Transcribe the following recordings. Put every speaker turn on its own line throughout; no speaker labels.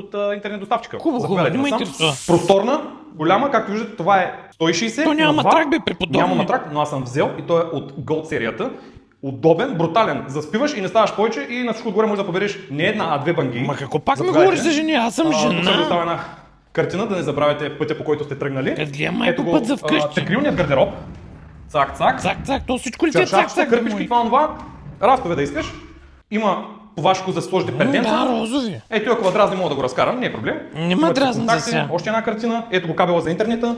от интернет доставчика.
Хубаво, не ме интересува.
Просторна, голяма, както виждате, това е 160.
То няма
на
матрак, бе, преподобни.
Няма матрак, но аз съм взел и той е от Gold серията. Удобен, брутален. Заспиваш и не ставаш повече и на всичко отгоре можеш да побереш не една, а две банги.
Ма какво пак ми
Заповядайте.
говориш за жени? Аз съм
Тук се
жена.
остава една картина, да не забравяте пътя, по който сте тръгнали.
Къде гледам майко път за вкъщи.
Трикрилният гардероб. Цак, цак.
Цак, цак, то всичко ли ти е цак,
Чаршафчета,
цак,
кърпички, това. Рафтове да искаш. Има по ваш вкус да сложите
Да,
пертенца.
розови.
Ето, ако дразни, мога да го разкарам, не е проблем.
Не ме
Имате
дразни
контакти,
за сега.
Още една картина. Ето го кабела за интернета.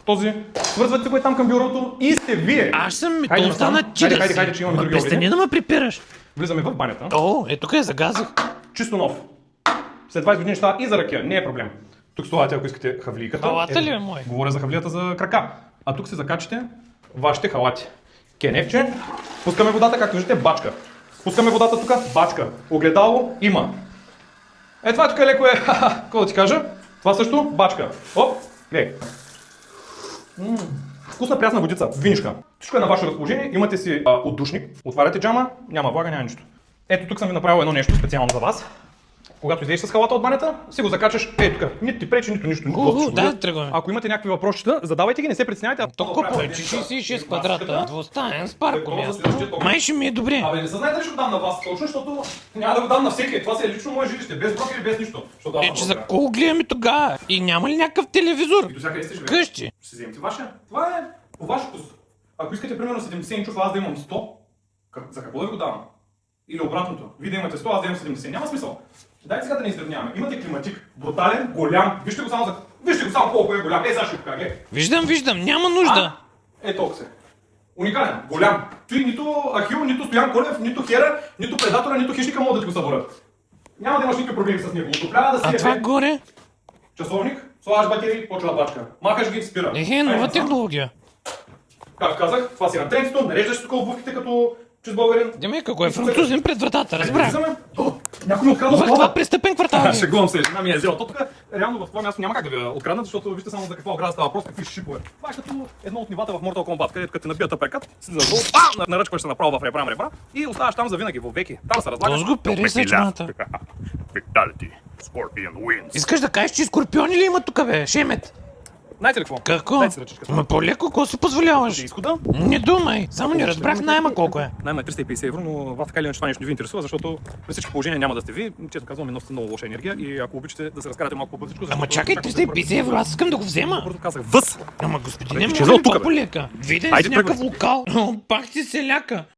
Този. Свързвате го там към бюрото и сте вие.
Аз съм ми,
Хайде
то
насам.
остана чида
Хайде,
си.
хайде, че имаме
Ма
други
престани
обеди.
да ме припираш.
Влизаме в банята.
О, тук я загазах.
Чисто нов. След 20 години ще става и за ракия. Не е проблем. Тук стоите, ако искате хавлийката.
Халата ли е мой?
Говоря за хавлията за крака. А тук се закачате вашите халати. Кенефче. Пускаме водата, както виждате, бачка. Пускаме водата тук, бачка. Огледало има. Е, това тук е леко е, какво да ти кажа? Това също, бачка. Оп, гледай. Вкусна прясна водица, винишка. Всичко е на ваше разположение, имате си отдушник, отваряте джама, няма влага, няма нищо. Ето тук съм ви направил едно нещо специално за вас. Когато излезеш с халата от банята, си го закачаш, тук. Нито ти пречи, нито нищо.
Да, тръгваме.
Ако имате някакви въпросчета, задавайте ги, не се притеснявайте.
Толкова повече, 66 квадрата, двустаен с парко място. Май ще ми е добре.
Абе, не се знае дали ще го дам на вас точно, защото няма да го дам на всеки. Това си е лично мое жилище, без брокери, без нищо. Защото аз
Че за кого гледаме тогава? И няма ли някакъв телевизор?
И до всяка ще
Къщи.
Ще си вземете вашия. Това е по ваш вкус. Ако искате примерно 70 инчов, аз да имам 100, за какво да ви го давам? Или обратното. Вие да имате 100, аз да имам 70. Няма смисъл. Дайте сега да не изравняваме. Имате климатик, брутален, голям. Вижте го само колко е голям. Сега ще го кажа.
Виждам, няма нужда.
Толкова се. Уникален, голям. Той нито Ахил, нито Стоян Колев, нито Хера, нито Предатора, нито Хищника могат да ти го съборят. Няма да имаш никакви проблеми с него. Отоплява да си
А това горе?
часовник, слагаш батерии, почва да бачка. Махаш ги, спира.
Нова технология.
Както казах, това си на тренцето, нареждаш тук обувките като чист българин.
Демек, ако е французин пред вратата, разбрах.
Някой ми открадна
В това
стола.
престъпен квартал.
Шегувам се, жена ми е взела. То тук реално в това място няма как да ви откраднат, защото вижте само за каква ограда става въпрос, какви шипове. Това е като едно от нивата в Mortal Kombat, където като те набият апрекат, слизаш долу, наръчкваш се направо в ребра и оставаш там за винаги, във веки. Там се разлагаш.
Този го пере с чумата.
Fatality. Scorpion wins.
Искаш да кажеш, че скорпиони ли има тук, бе? Шемет.
Знаете ли какво?
Какво?
Дайте си ръчичка.
Ма по-леко, какво си позволяваш?
Изхода?
Не думай, само не разбрах найма колко е.
Найма е 350 евро, но вас така или иначе това нещо не ви интересува, защото при всички положения няма да сте ви. Честно казвам, ми носите много лоша енергия и ако обичате да се разкарате малко по-бързичко,
Ама чакай, 350 евро, аз искам да го взема.
Бързо казах, въз!
Ама господине,
Че
може ли
тук, бе.
по-полека? Виден
Айде,
си някакъв
тръгвай.
локал. О, пак ти селяка.